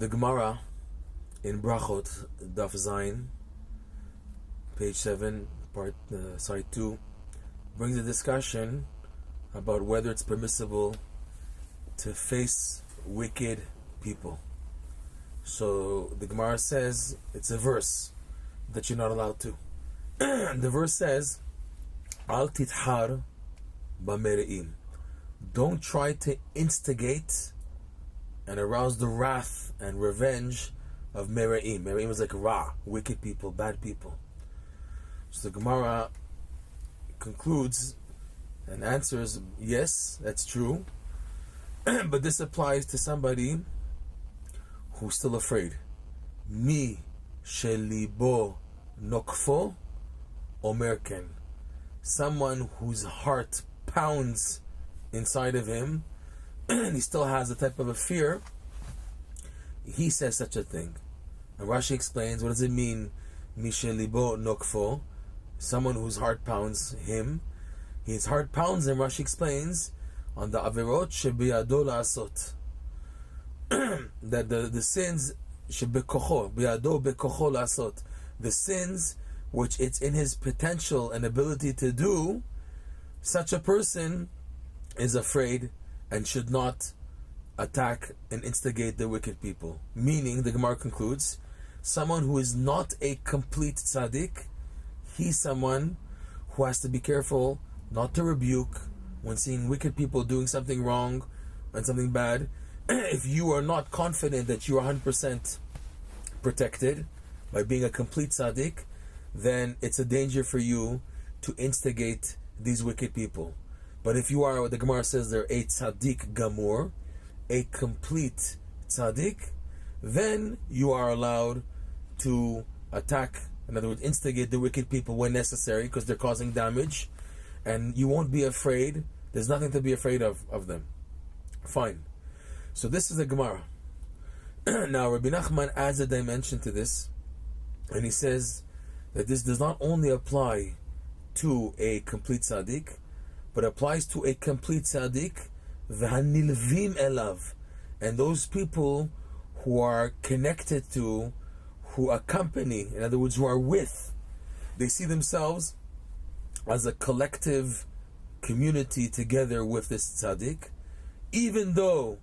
The Gemara in Brachot, Daf Zayin, page 7, side 2, brings a discussion about whether it's permissible to face wicked people. So the Gemara says it's a verse that you're not allowed to. The verse says, Al tithar b'mereim. Don't try to instigate and arouse the wrath and revenge of Mereim. Mereim is like Ra, wicked people, bad people. So the Gemara concludes and answers, yes, that's true, but this applies to somebody who's still afraid. Mi shelibo nokfo omerken. Someone whose heart pounds inside of him and he still has a type of a fear, he says such a thing. And Rashi explains, what does it mean, Mishelibo Nokfo? Someone whose heart pounds him. His heart pounds him, Rashi explains, on the Averot Shebiyado La'asot. That the sins, Shebekocho, Biyado Bekocho La'asot. The sins which it's in his potential and ability to do, such a person is afraid and should not attack and instigate the wicked people. Meaning, the Gemara concludes, someone who is not a complete tzaddik, he's someone who has to be careful not to rebuke when seeing wicked people doing something wrong and something bad. If you are not confident that you are 100% protected by being a complete tzaddik, then it's a danger for you to instigate these wicked people. But if you are, what the Gemara says, they're a tzaddik gamur, a complete tzaddik, then you are allowed to attack, in other words, instigate the wicked people when necessary, because they're causing damage, and you won't be afraid. There's nothing to be afraid of them. Fine. So this is the Gemara. Now, Rabbi Nachman adds a dimension to this, and he says that this does not only apply to a complete tzaddik, but applies to a complete tzaddik, v'hanilvim elav, and those people who are connected to, who accompany, in other words, who are with. They see themselves as a collective community together with this tzaddik, even though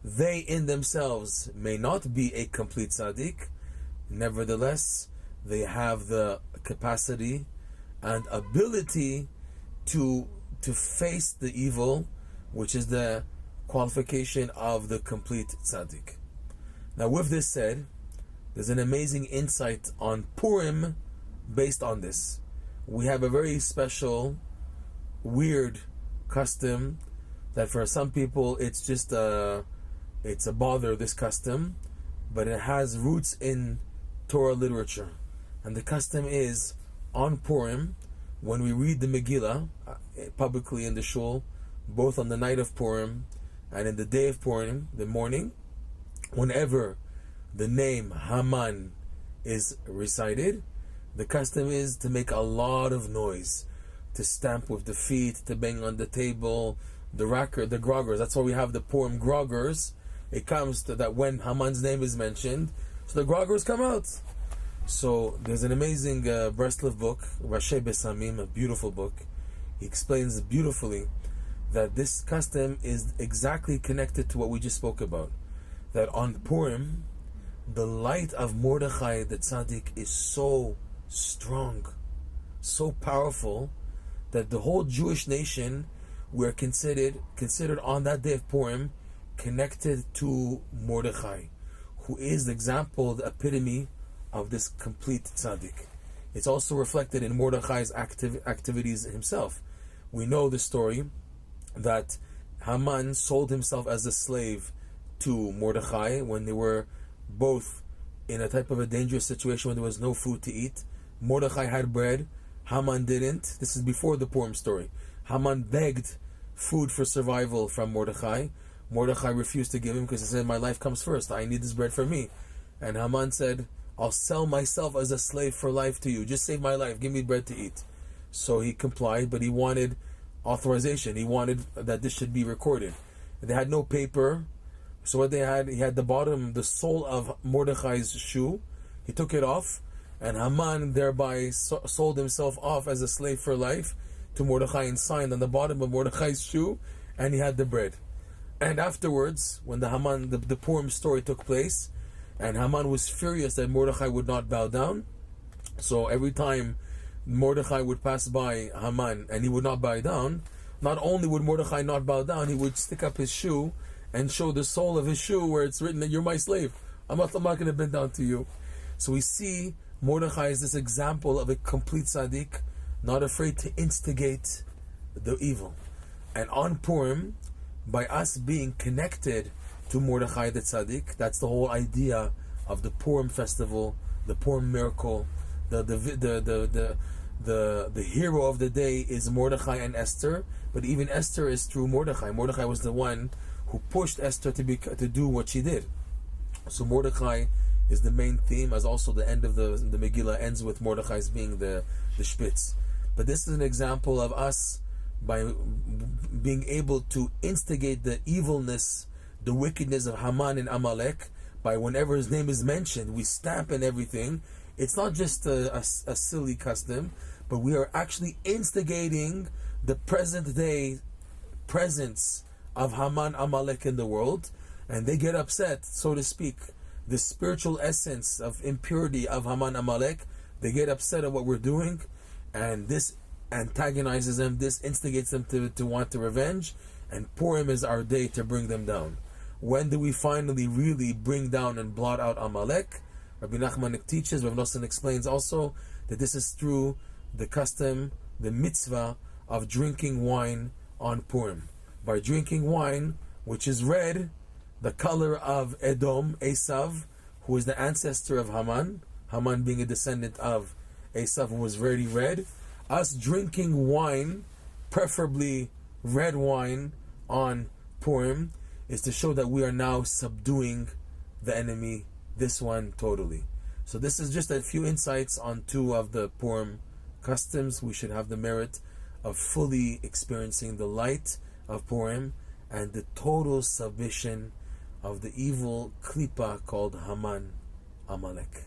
they in themselves may not be a complete tzaddik. Nevertheless, they have the capacity and ability to face the evil, which is the qualification of the complete tzaddik. Now, with this said, there's an amazing insight on Purim based on this. We have a very special, weird custom that for some people it's just it's a bother, this custom, but it has roots in Torah literature. And the custom is, on Purim, when we read the Megillah publicly in the shul, both on the night of Purim and in the day of Purim, the morning, whenever the name Haman is recited, the custom is to make a lot of noise, to stamp with the feet, to bang on the table, the Groggers. That's why we have the Purim Groggers. It comes to that when Haman's name is mentioned, so the Groggers come out. So there's an amazing Breslov book, Rashi Besamim, a beautiful book. He explains beautifully that this custom is exactly connected to what we just spoke about. That on Purim, the light of Mordecai, the Tzaddik, is so strong, so powerful, that the whole Jewish nation, we're considered on that day of Purim, connected to Mordecai, who is the example, the epitome of this complete tzaddik. It's also reflected in Mordecai's activities himself. We know the story that Haman sold himself as a slave to Mordecai when they were both in a type of a dangerous situation when there was no food to eat. Mordecai had bread, Haman didn't. This is before the Purim story. Haman begged food for survival from Mordecai. Mordecai refused to give him because he said, my life comes first, I need this bread for me. And Haman said, I'll sell myself as a slave for life to you. Just save my life. Give me bread to eat. So he complied, but he wanted authorization. He wanted that this should be recorded. They had no paper, So what he had the bottom, the sole of Mordecai's shoe. He took it off, and Haman thereby sold himself off as a slave for life to Mordecai and signed on the bottom of Mordecai's shoe, and he had the bread. And afterwards, when the Purim story took place, and Haman was furious that Mordecai would not bow down, so every time Mordecai would pass by Haman and he would not bow down, not only would Mordecai not bow down, he would stick up his shoe and show the sole of his shoe where it's written that you're my slave. I'm not going to bend down to you. So we see Mordecai is this example of a complete tzaddik, not afraid to instigate the evil. And on Purim, by us being connected to Mordecai the tzaddik, that's the whole idea of the Purim festival, the Purim miracle. The hero of the day is Mordecai and Esther, but even Esther is through Mordecai. Mordecai was the one who pushed Esther to do what she did. So Mordecai is the main theme, as also the end of the Megillah ends with Mordecai's being the shpitz. But this is an example of us by being able to instigate the evilness, the wickedness of Haman and Amalek, by whenever his name is mentioned, we stamp and everything. It's not just a silly custom, but we are actually instigating the present day presence of Haman, Amalek in the world, and they get upset, so to speak. The spiritual essence of impurity of Haman, Amalek, they get upset at what we're doing, and this antagonizes them, this instigates them to want to revenge, and Purim is our day to bring them down. When do we finally really bring down and blot out Amalek? Rabbi Nachman teaches, Rav Nosson explains also, that this is through the custom, the mitzvah of drinking wine on Purim. By drinking wine, which is red, the color of Edom, Esav, who is the ancestor of Haman, Haman being a descendant of Esav, who was very red, us drinking wine, preferably red wine, on Purim, is to show that we are now subduing the enemy, this one totally. So this is just a few insights on two of the Purim customs. We should have the merit of fully experiencing the light of Purim and the total submission of the evil klipa called Haman, Amalek.